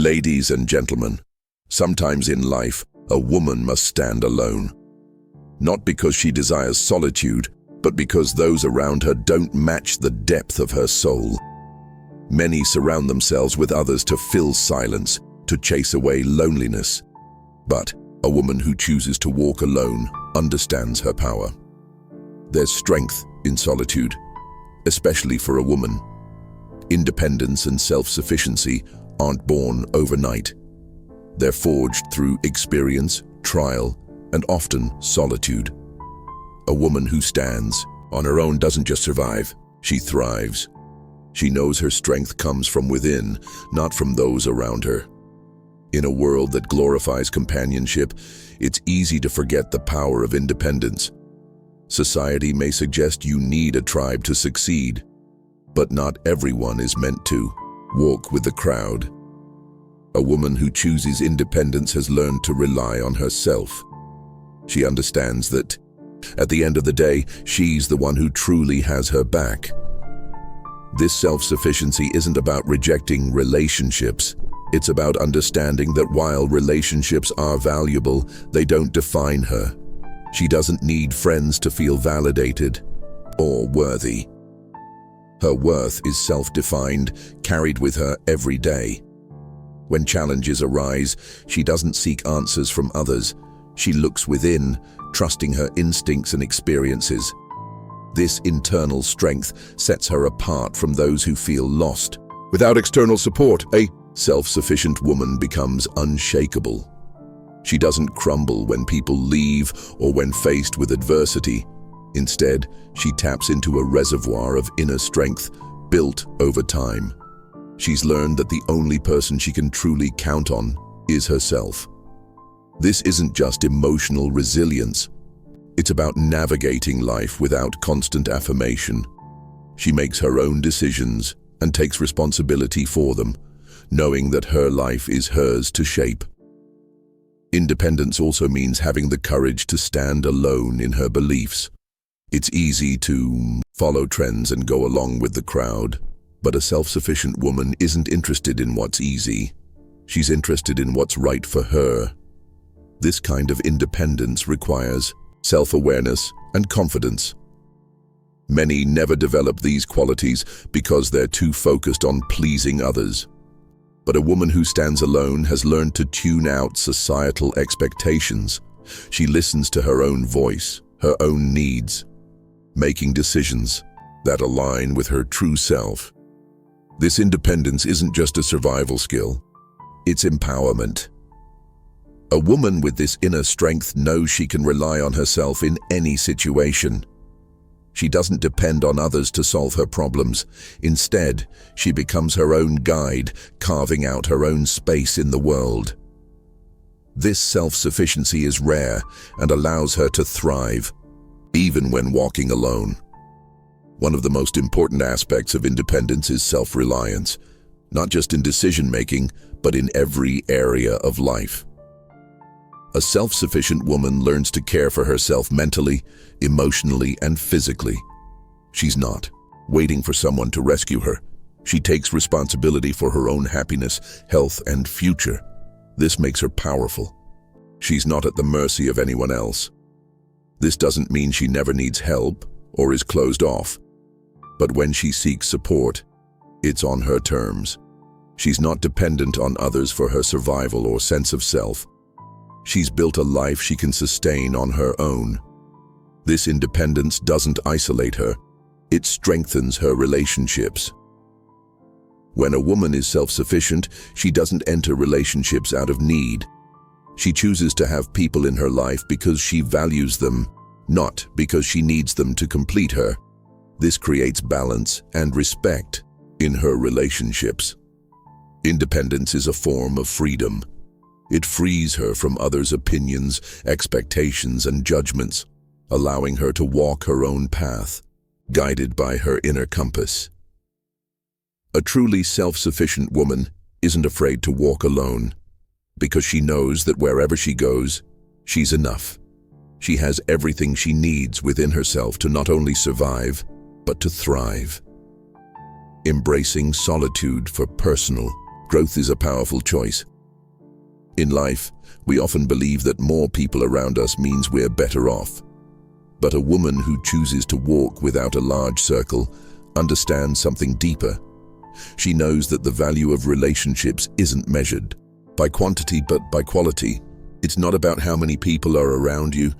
Ladies and gentlemen, sometimes in life, a woman must stand alone. Not because she desires solitude, but because those around her don't match the depth of her soul. Many surround themselves with others to fill silence, to chase away loneliness. But a woman who chooses to walk alone understands her power. There's strength in solitude, especially for a woman. Independence and self-sufficiency aren't born overnight. They're forged through experience, trial, and often solitude. A woman who stands on her own doesn't just survive, she thrives. She knows her strength comes from within, not from those around her. In a world that glorifies companionship, it's easy to forget the power of independence. Society may suggest you need a tribe to succeed, but not everyone is meant to walk with the crowd. A woman who chooses independence has learned to rely on herself. She understands that, at the end of the day, she's the one who truly has her back. This self-sufficiency isn't about rejecting relationships. It's about understanding that while relationships are valuable, they don't define her. She doesn't need friends to feel validated or worthy. Her worth is self-defined, carried with her every day. When challenges arise, she doesn't seek answers from others. She looks within, trusting her instincts and experiences. This internal strength sets her apart from those who feel lost. Without external support, a self-sufficient woman becomes unshakable. She doesn't crumble when people leave or when faced with adversity. Instead, she taps into a reservoir of inner strength built over time. She's learned that the only person she can truly count on is herself. This isn't just emotional resilience. It's about navigating life without constant affirmation. She makes her own decisions and takes responsibility for them, knowing that her life is hers to shape. Independence also means having the courage to stand alone in her beliefs. It's easy to follow trends and go along with the crowd, but a self-sufficient woman isn't interested in what's easy. She's interested in what's right for her. This kind of independence requires self-awareness and confidence. Many never develop these qualities because they're too focused on pleasing others. But a woman who stands alone has learned to tune out societal expectations. She listens to her own voice, her own needs, making decisions that align with her true self. This independence isn't just a survival skill, it's empowerment. A woman with this inner strength knows she can rely on herself in any situation. She doesn't depend on others to solve her problems. Instead, she becomes her own guide, carving out her own space in the world. This self-sufficiency is rare and allows her to thrive, even when walking alone. One of the most important aspects of independence is self-reliance, not just in decision-making, but in every area of life. A self-sufficient woman learns to care for herself mentally, emotionally, and physically. She's not waiting for someone to rescue her. She takes responsibility for her own happiness, health, and future. This makes her powerful. She's not at the mercy of anyone else. This doesn't mean she never needs help or is closed off. But when she seeks support, it's on her terms. She's not dependent on others for her survival or sense of self. She's built a life she can sustain on her own. This independence doesn't isolate her, it strengthens her relationships. When a woman is self-sufficient, she doesn't enter relationships out of need. She chooses to have people in her life because she values them, not because she needs them to complete her. This creates balance and respect in her relationships. Independence is a form of freedom. It frees her from others' opinions, expectations, and judgments, allowing her to walk her own path, guided by her inner compass. A truly self-sufficient woman isn't afraid to walk alone, because she knows that wherever she goes, she's enough. She has everything she needs within herself to not only survive, but to thrive. Embracing solitude for personal Growth is a powerful choice. In life, we often believe that more people around us means we're better off. But a woman who chooses to walk without a large circle understands something deeper. She knows that the value of relationships isn't measured by quantity but by quality. It's not about how many people are around you,